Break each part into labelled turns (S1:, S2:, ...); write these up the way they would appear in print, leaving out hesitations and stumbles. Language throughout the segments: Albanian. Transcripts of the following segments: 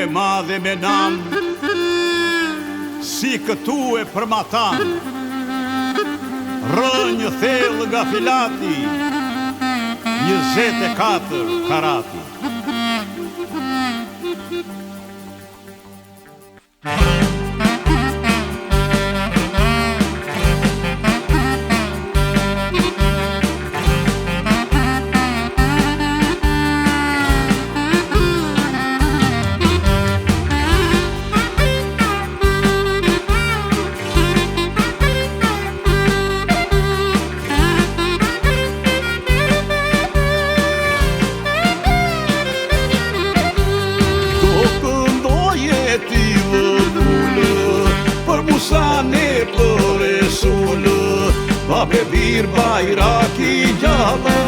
S1: madhe me nam, si këtu e përmatan, rënjë thellë nga filati, 24 karati.
S2: Pe bir bajraki gjallë,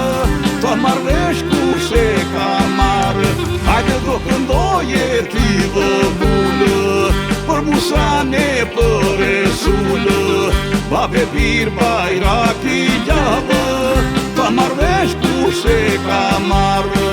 S2: ta marrësh kurse ka marrë. Hajde do këndoje ti vëvullë, për Musa ne për Resulë. Pa pe bir bajraki gjallë, ta marrësh kurse ka marrë.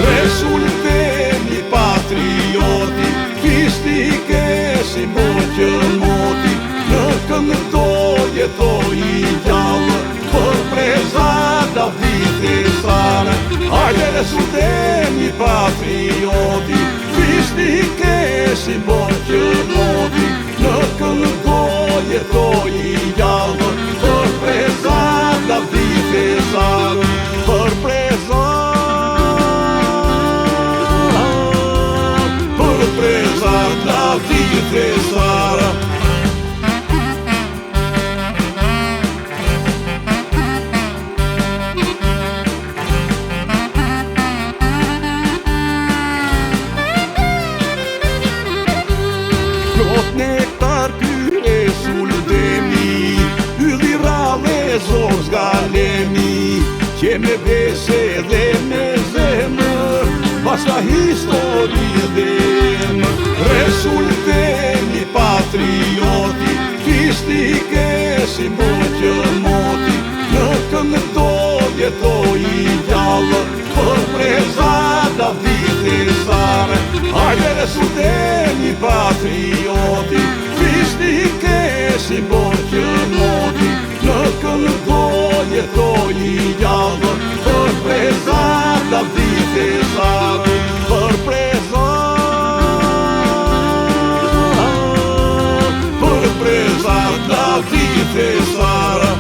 S2: Resul temi patrioti, fistike si moqë moti, në këngë do jetoj i gjallë, për preza Davide Sare. Hajde Resul temi patrioti, fistike si moqë moti, në këngë do jetoj i gjallë, për preza Davide Sare. Për preza Davide Sare. Plot nektar ky Resul demi, ylli rallë zor zgalemi, që me bese dhe me zemër, basta histori dhemë. Resul temi patrioti, fistike si moqë moti, në këngë do jetoj i gjallë, për preza Davide Sare. Hajde Resul temi patrioti, fistike si moqë moti, në këngë do jetoj i gjallë, për preza Davide Sare. Për preza Davide Sare.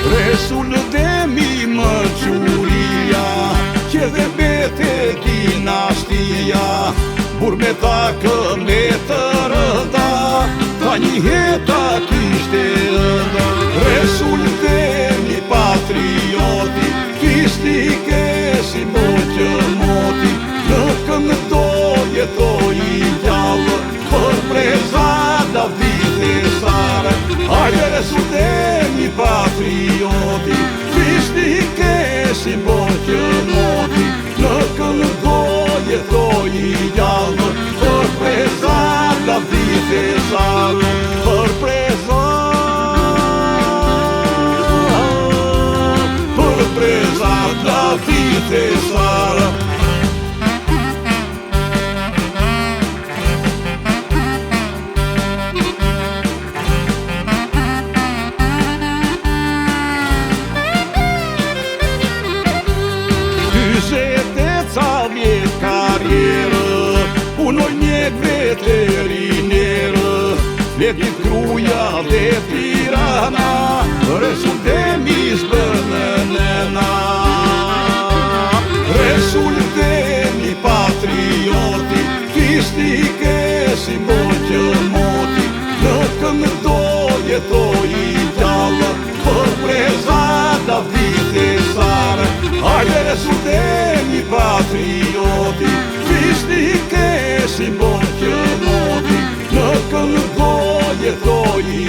S2: Resul demi më quria, që dhe bete dinastia, bur me ta këme të rënda, ta një heta kishte ënda. Resul temi patrioti, fistike si moqë moti, në këngë do jetoj i gjallë, për preza Davide Sare. Hajde Resul temi patrioti, fistike si moqë moti, në këngë do jetoj i gjallë, për preza Davide Sare. Për preza Davide Sare. Punoj mjek veterinerë, fletit Gruja dhe Tirana, Resul temi zbënë nëna. Resul temi patrioti, fistike si moqë moti, në këngë do jetoj i gjallë, për preza Davide Sare. Hajde Resul temi patrioti, fistike si moqë moti, në këngë do jetoj i